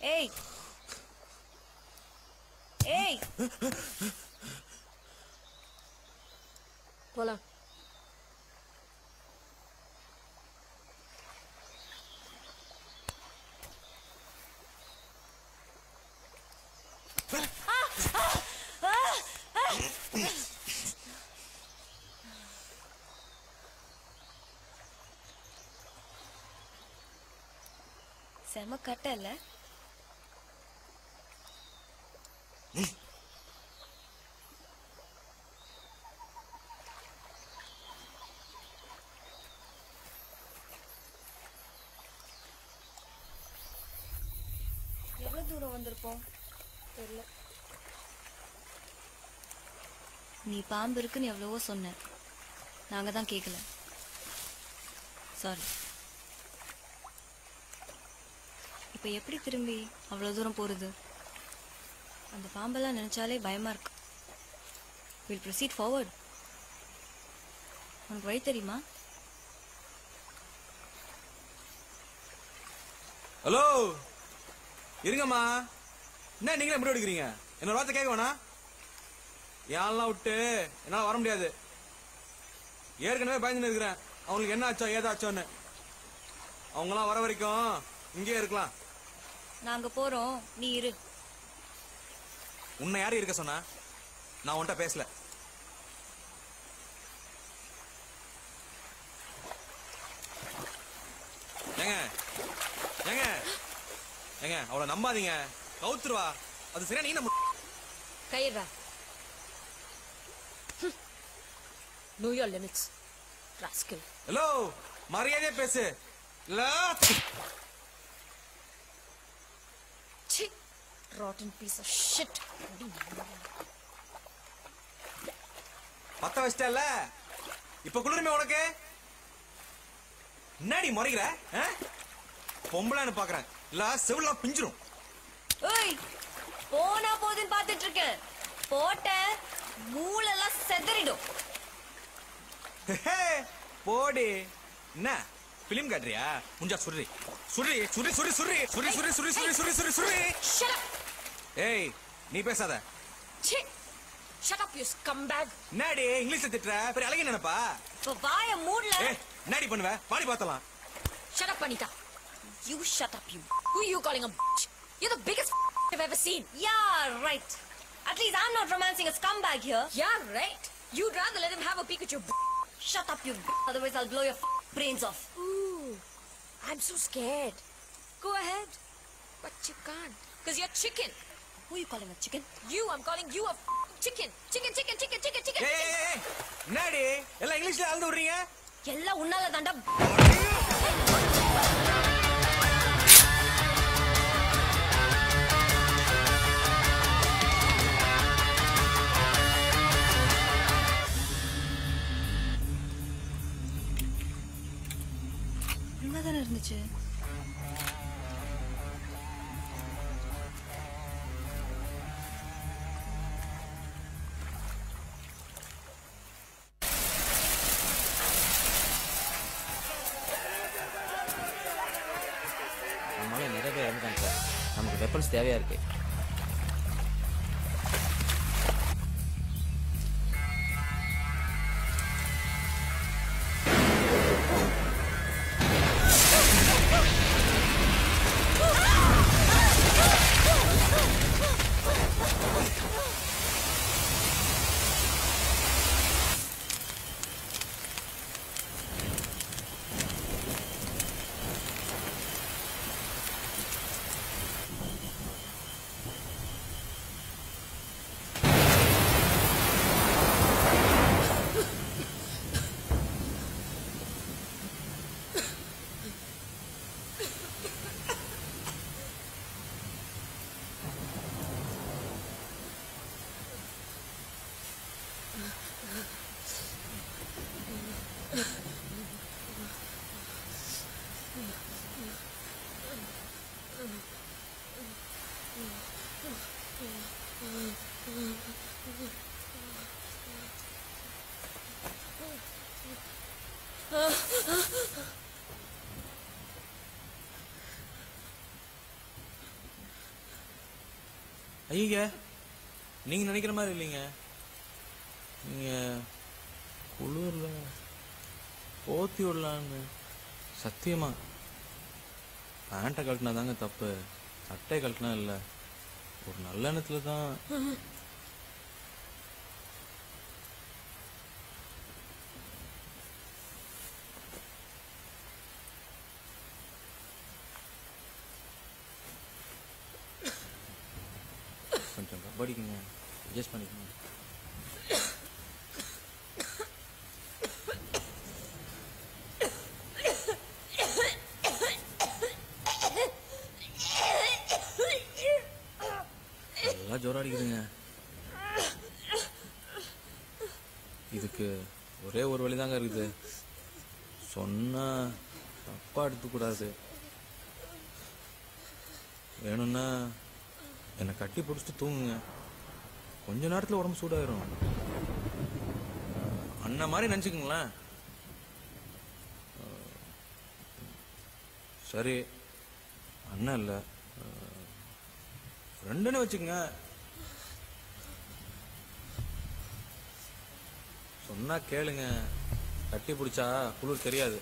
ஏய் ஏய் போலாம். செம கட்ட இல்ல? எவ்வளவு தூரம் வந்திருப்போம் தெரியல. நீ பாம்பு இருக்குன்னு எவ்வளவோ சொன்ன, நாங்க தான் கேட்கல. சாரி. இப்ப எப்படி திரும்பி அவ்வளவு தூரம் போறது? அந்த பாம்பெல்லாம் நினைச்சாலே பயமா இருக்கு. We'll proceed forward. உனக்கு வழி தெரியுமா? ஹலோ, இருங்கம்மா. என்ன நீங்களே முடிவு எடுக்கிறீங்க? என்னோட வார்த்தை கேட்க வேணா? யாரெல்லாம் விட்டு என்னால வர முடியாது. ஏற்கனவே பயந்துன்னு இருக்கிறேன். அவங்களுக்கு என்ன ஆச்சோ ஏதாச்சோன்னு. அவங்களாம் வர வரைக்கும் இங்கேயே இருக்கலாம். நாங்க போறோம், நீ இரு. உன்னை யாரும் இருக்க சொன்னா? நான் உன்கிட்ட பேசல. ஏங்க ஏங்க ஏங்க அவளை நம்பாதீங்க, கவுத்துருவா. அது சரியா? நீ நம்ம கையடா. Know your limits, rascal. Hello, மரியாதையா பேசு. இல்ல C, rotten piece of shit. பத்த வச்சிட்டல, இப்ப குளிருமே உனக்கு. என்னடி முறைகிற? பொம்பளைன்னு பாக்குறேன். இல்ல செவில பிஞ்சிரும். ஏய், போனா போதுன்னு பாத்துட்டு இருக்கேன். போட்ட மூளெல்லாம் செதறிடும். போடி. என்ன பிலிம் காட்டுறியா? முஞ்சா சுரி சுரி சுரி சுரி சுரி சுரி சுரி சுரி சுரி சுரி சுரி சுரி. Shut up. ஏய், நீ பேசாத. C, shut up you scumbag. என்னடி இங்கிலீஷ்ல திட்டுற? பெரிய அழகி நினைப்பா? இப்ப வாய மூடல. ஏய், என்னடி பண்ணுவ? பாடி பார்த்தலாம். Shut up, Anita. You shut up, you. Who are you calling a bitch? You're the biggest I've ever seen. Yeah, right. At least I'm not romancing a scumbag here. Yeah, right. You'd rather let him have a peek at your Shut up, you. Otherwise, I'll blow your brains off. Ooh, I'm so scared. Go ahead. But you can't. Because you're chicken. Who are you calling a chicken? You, I'm calling you a chicken. Chicken, chicken, chicken, chicken, chicken. ஏய், என்னடி எல்லாம் இங்கிலீஷ்ல அழுது விடுறீங்க? எல்லாம் உன்னால தாண்டா. தானே இருந்துச்சு. நம்மளால நிறைய பேர் இறந்துட்டாங்க சார். நமக்கு வெப்பன்ஸ் தேவையா இருக்கு. ஐய நீங்க நினைக்கிற மாதிரி இல்லைங்க. நீங்க குளிர்ல போத்தி விடலான்னு சத்தியமா. பேண்ட்டை கழட்டினா தாங்க தப்பு, சட்டை கழட்டினா இல்லை. ஒரு நல்ல எண்ணத்துல தான். கொஞ்சம் கபடிக்குங்க, அட்ஜஸ்ட் பண்ணிக்கோங்க. நல்லா ஜோரம் அடிக்குதுங்க. இதுக்கு ஒரே ஒரு வழிதாங்க இருக்குது. சொன்னா தப்பா எடுத்துக்கூடாது. வேணும்னா என்னை கட்டி பிடிச்சிட்டு தூங்குங்க. கொஞ்ச நேரத்தில் உடம்பு சூடாயிரும். அண்ணன் மாதிரி நினச்சிக்கங்களேன். சரி, அண்ணன் இல்லை, ரெண்டுன்னு வச்சுக்கங்க. சொன்னா கேளுங்க, கட்டி பிடிச்சா குளிர் தெரியாது.